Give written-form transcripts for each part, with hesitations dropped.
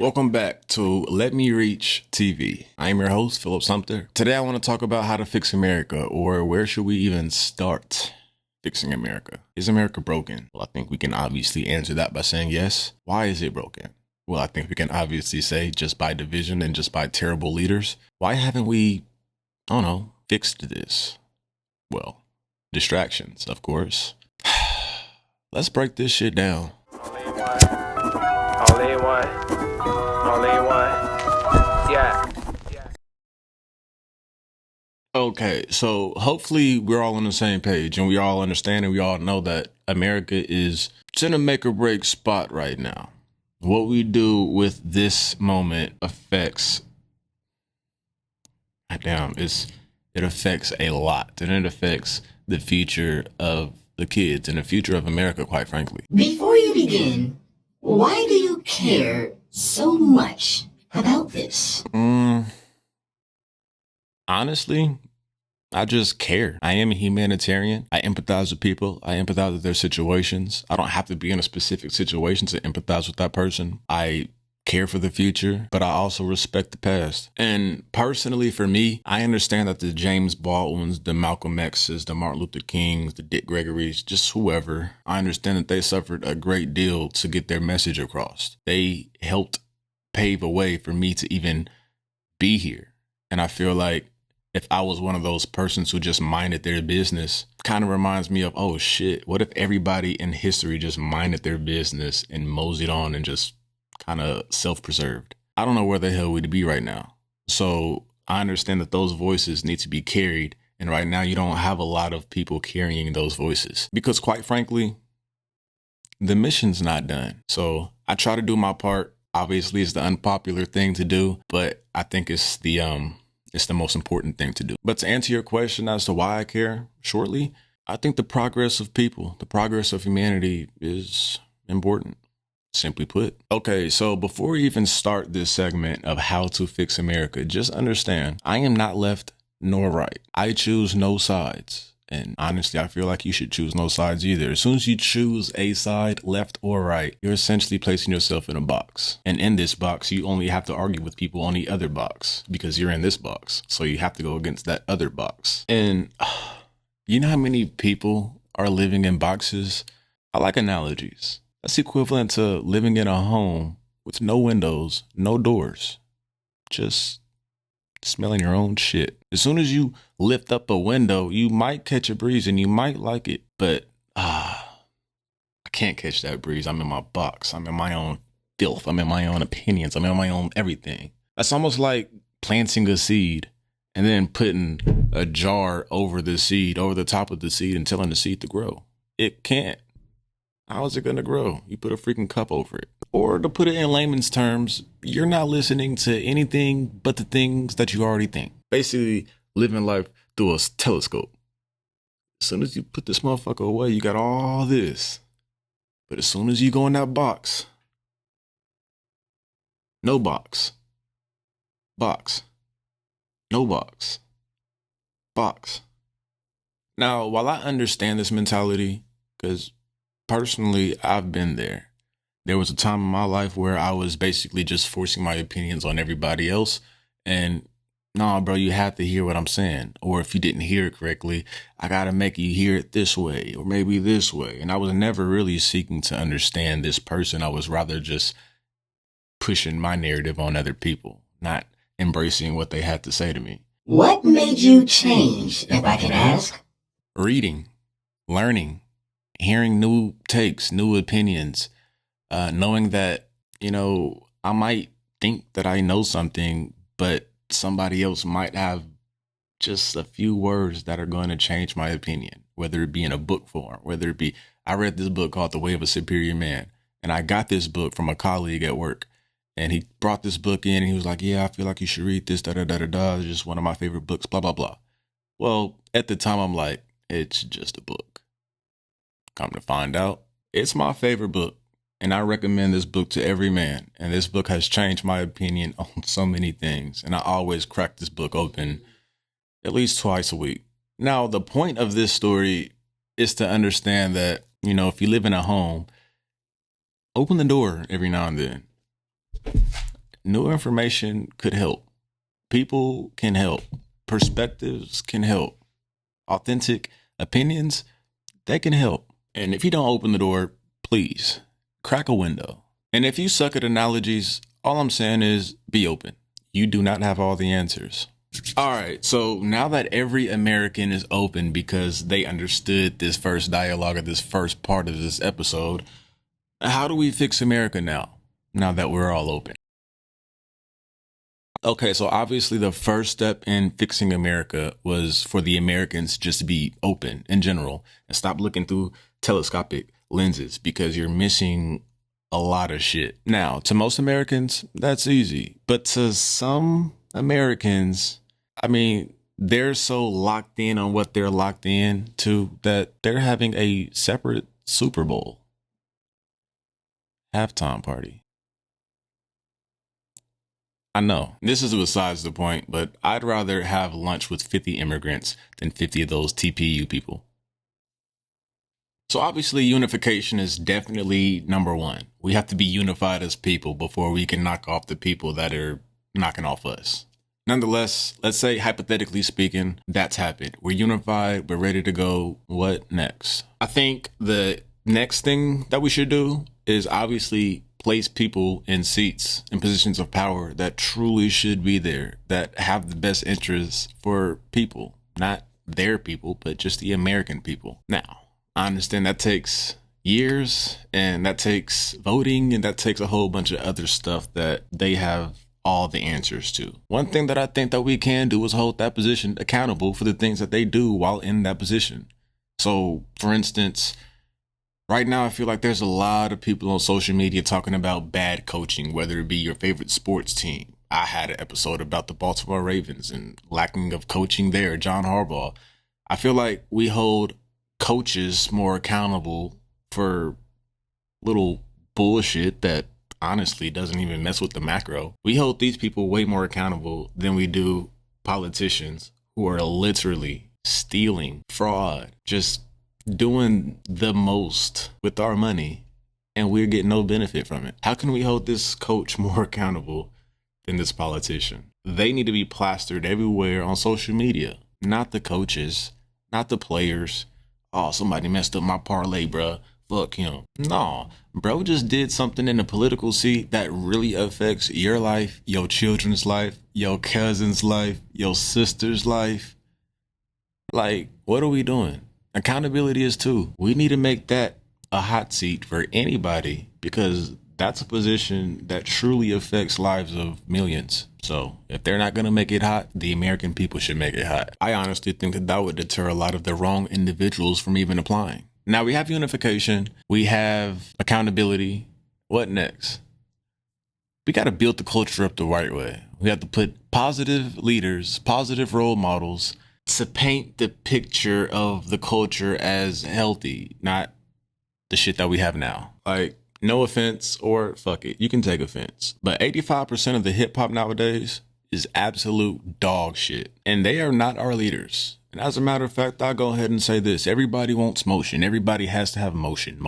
Welcome back to Let Me Reach TV. I am your host, Philip Sumter. Today I want to talk about how to fix America, or where should we even start fixing America? Is America broken? Well, I think we can obviously answer that by saying yes. Why is it broken? Well, I think we can obviously say just by division and just by terrible leaders. Why haven't we, fixed this? Well, distractions, of course. Let's break this shit down. Okay, so hopefully we're all on the same page and we all understand and we all know that America is in a make or break spot right now. What we do with this moment affects, it affects a lot, and it affects the future of the kids and the future of America, quite frankly. Before you begin, why do you care so much about this? Honestly, I just care. I am a humanitarian. I empathize with people. I empathize with their situations. I don't have to be in a specific situation to empathize with that person. I care for the future, but I also respect the past. And personally, for me, I understand that the James Baldwins, the Malcolm X's, the Martin Luther Kings, the Dick Gregorys, just whoever, I understand that they suffered a great deal to get their message across. They helped pave a way for me to even be here. And I feel like if I was one of those persons who just minded their business, kind of reminds me of, oh shit, what if everybody in history just minded their business and moseyed on and just kind of self-preserved? I don't know where the hell we'd be right now. So I understand that those voices need to be carried. And right now you don't have a lot of people carrying those voices because, quite frankly, the mission's not done. So I try to do my part. Obviously, it's the unpopular thing to do, but I think it's the most important thing to do. But to answer your question as to why I care shortly, I think the progress of people, the progress of humanity is important, simply put. Okay, so before we even start this segment of how to fix America, just understand, I am not left nor right. I choose no sides. And honestly, I feel like you should choose no sides either. As soon as you choose a side, left or right, you're essentially placing yourself in a box. And in this box, you only have to argue with people on the other box because you're in this box. So you have to go against that other box. And you know how many people are living in boxes? I like analogies. That's equivalent to living in a home with no windows, no doors, just smelling your own shit. As soon as you lift up a window, you might catch a breeze and you might like it, but I can't catch that breeze. I'm in my box. I'm in my own filth. I'm in my own opinions. I'm in my own everything. That's almost like planting a seed and then putting a jar over the seed, over the top of the seed, and telling the seed to grow. It can't. How is it going to grow? You put a freaking cup over it. Or to put it in layman's terms, you're not listening to anything but the things that you already think. Basically, living life through a telescope. As soon as you put this motherfucker away, you got all this. But as soon as you go in that box, no box. Box. No box. Box. Now, while I understand this mentality, because personally, I've been there. There was a time in my life where I was basically just forcing my opinions on everybody else. And nah, bro, you have to hear what I'm saying. Or if you didn't hear it correctly, I got to make you hear it this way or maybe this way. And I was never really seeking to understand this person. I was rather just pushing my narrative on other people, not embracing what they had to say to me. What made you change, if I can ask? Reading, learning, hearing new takes, new opinions, knowing that, I might think that I know something, but somebody else might have just a few words that are going to change my opinion, whether it be in a book form, whether it be, I read this book called The Way of a Superior Man, and I got this book from a colleague at work, and he brought this book in and he was like, yeah, I feel like you should read this, da-da-da-da-da. It's just one of my favorite books, blah, blah, blah. Well, at the time, I'm like, it's just a book. Come to find out, it's my favorite book. And I recommend this book to every man. And this book has changed my opinion on so many things. And I always crack this book open at least twice a week. Now, the point of this story is to understand that, if you live in a home, open the door every now and then. new information could help. People can help. Perspectives can help. Authentic opinions, they can help. And if you don't open the door, please crack a window. And if you suck at analogies, all I'm saying is be open. You do not have all the answers. All right, so now that every American is open because they understood this first dialogue of this first part of this episode, how do we fix America now that we're all open? Okay, so obviously the first step in fixing America was for the Americans just to be open in general and stop looking through telescopic lenses because you're missing a lot of shit. Now, to most Americans, that's easy. But to some Americans, I mean, they're so locked in on what they're locked in to that they're having a separate Super Bowl halftime party. I know this is besides the point, but I'd rather have lunch with 50 immigrants than 50 of those TPU people. So obviously unification is definitely number one. We have to be unified as people before we can knock off the people that are knocking off us. Nonetheless, let's say hypothetically speaking, that's happened. We're unified. We're ready to go. What next? I think the next thing that we should do is obviously place people in seats, in positions of power that truly should be there, that have the best interests for people, not their people, but just the American people. Now, I understand that takes years and that takes voting and that takes a whole bunch of other stuff that they have all the answers to. One thing that I think that we can do is hold that position accountable for the things that they do while in that position. So, for instance, right now, I feel like there's a lot of people on social media talking about bad coaching, whether it be your favorite sports team. I had an episode about the Baltimore Ravens and lacking of coaching there, John Harbaugh. I feel like we hold coaches more accountable for little bullshit that honestly doesn't even mess with the macro. We hold these people way more accountable than we do politicians who are literally stealing, fraud, just doing the most with our money, and we're getting no benefit from it. How can we hold this coach more accountable than this politician? They need to be plastered everywhere on social media, not the coaches, not the players. Oh, somebody messed up my parlay, bro. Fuck him. No, bro just did something in the political seat that really affects your life, your children's life, your cousin's life, your sister's life. Like, what are we doing? Accountability is too. We need to make that a hot seat for anybody because that's a position that truly affects lives of millions. So if they're not going to make it hot, the American people should make it hot. I honestly think that would deter a lot of the wrong individuals from even applying. Now we have unification. We have accountability. What next? We got to build the culture up the right way. We have to put positive leaders, positive role models to paint the picture of the culture as healthy, not the shit that we have now. Like, no offense, or fuck it, you can take offense. But 85% of the hip hop nowadays is absolute dog shit. And they are not our leaders. And as a matter of fact, I'll go ahead and say this. Everybody wants motion. Everybody has to have motion.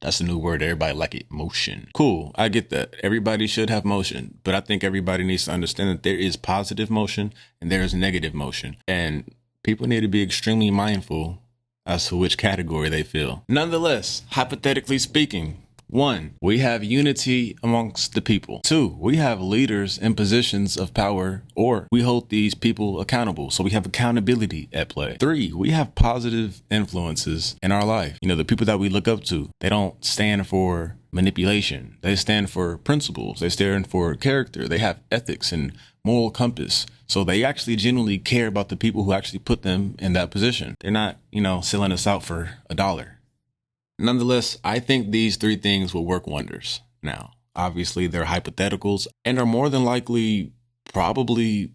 That's the new word. Everybody like it. Motion. Cool. I get that. Everybody should have motion. But I think everybody needs to understand that there is positive motion and there is negative motion. And people need to be extremely mindful as to which category they feel. Nonetheless, hypothetically speaking, 1, we have unity amongst the people. 2, we have leaders in positions of power, or we hold these people accountable. So we have accountability at play. 3, we have positive influences in our life. You know, the people that we look up to, they don't stand for manipulation. They stand for principles. They stand for character. They have ethics and moral compass. So they actually genuinely care about the people who actually put them in that position. They're not, selling us out for $1. Nonetheless, I think these 3 things will work wonders. Now, obviously, they're hypotheticals and are more than likely probably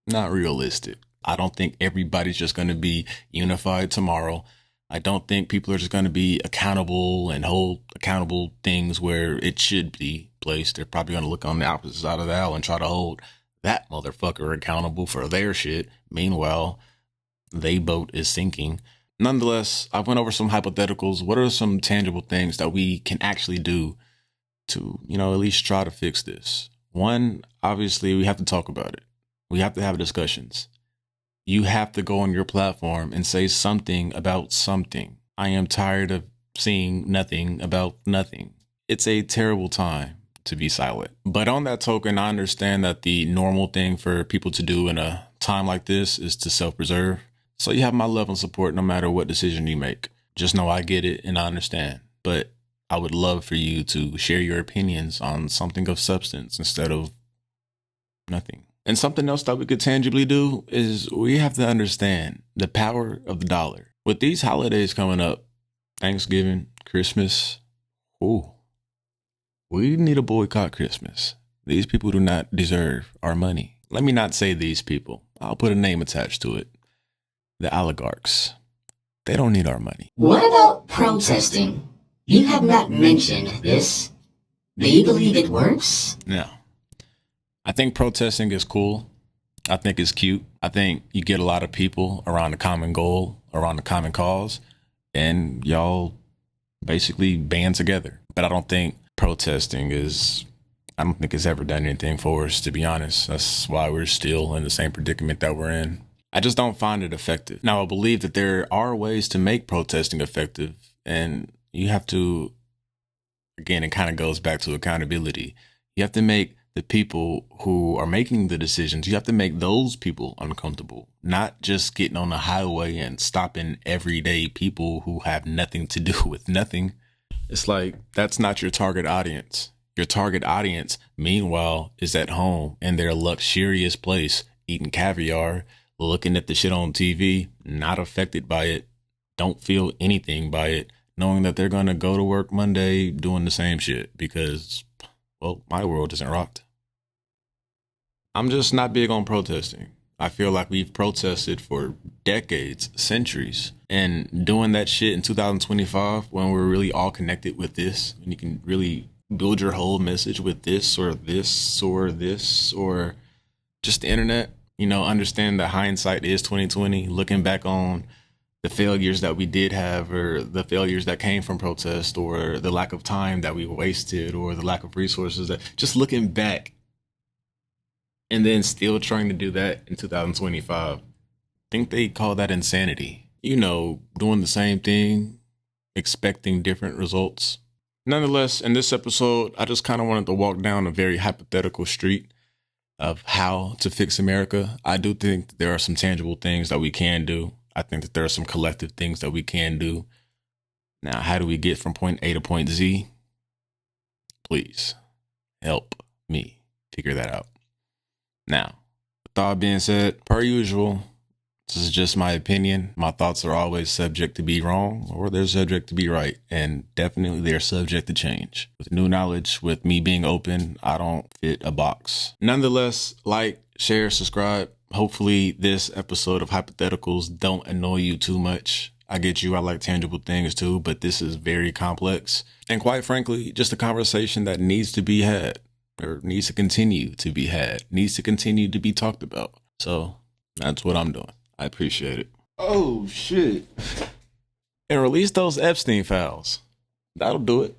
not realistic. I don't think everybody's just going to be unified tomorrow. I don't think people are just going to be accountable and hold accountable things where it should be placed. They're probably going to look on the opposite side of the aisle and try to hold that motherfucker accountable for their shit. Meanwhile, they boat is sinking. Nonetheless, I went over some hypotheticals. What are some tangible things that we can actually do to, at least try to fix this. One, obviously, we have to talk about it. We have to have discussions. You have to go on your platform and say something about something. I am tired of seeing nothing about nothing. It's a terrible time to be silent. But on that token, I understand that the normal thing for people to do in a time like this is to self-preserve. So you have my love and support no matter what decision you make. Just know I get it and I understand. But I would love for you to share your opinions on something of substance instead of nothing. And something else that we could tangibly do is we have to understand the power of the dollar. With these holidays coming up, Thanksgiving, Christmas, we need to boycott Christmas. These people do not deserve our money. Let me not say these people. I'll put a name attached to it. The oligarchs. They don't need our money. What about protesting? You have not mentioned this. Do you believe it works? No. I think protesting is cool. I think it's cute. I think you get a lot of people around a common goal, around a common cause, and y'all basically band together. But I don't think I don't think it's ever done anything for us, to be honest. That's why we're still in the same predicament that we're in. I just don't find it effective. Now, I believe that there are ways to make protesting effective, and you have to, again, it kind of goes back to accountability. You have to make the people who are making the decisions, you have to make those people uncomfortable, not just getting on the highway and stopping everyday people who have nothing to do with nothing. It's like, that's not your target audience. Your target audience, meanwhile, is at home in their luxurious place, eating caviar, looking at the shit on TV, not affected by it, don't feel anything by it, knowing that they're going to go to work Monday doing the same shit because, well, my world isn't rocked. I'm just not big on protesting. I feel like we've protested for decades, centuries, and doing that shit in 2025 when we're really all connected with this, and you can really build your whole message with this or this or this or just the internet. Understand that hindsight is 2020. Looking back on the failures that we did have, or the failures that came from protest, or the lack of time that we wasted, or the lack of resources, that just looking back and then still trying to do that in 2025. I think they call that insanity. Doing the same thing, expecting different results. Nonetheless, in this episode, I just kind of wanted to walk down a very hypothetical street of how to fix America. I do think that there are some tangible things that we can do. I think that there are some collective things that we can do. Now, how do we get from point A to point Z? Please help me figure that out. Now, with all being said, per usual, this is just my opinion. My thoughts are always subject to be wrong, or they're subject to be right. And definitely they're subject to change. With new knowledge, with me being open, I don't fit a box. Nonetheless, like, share, subscribe. Hopefully this episode of Hypotheticals don't annoy you too much. I get you. I like tangible things too, but this is very complex. And quite frankly, just a conversation that needs to be had, or needs to continue to be had, needs to continue to be talked about. So that's what I'm doing. I appreciate it. Oh, shit. And release those Epstein files. That'll do it.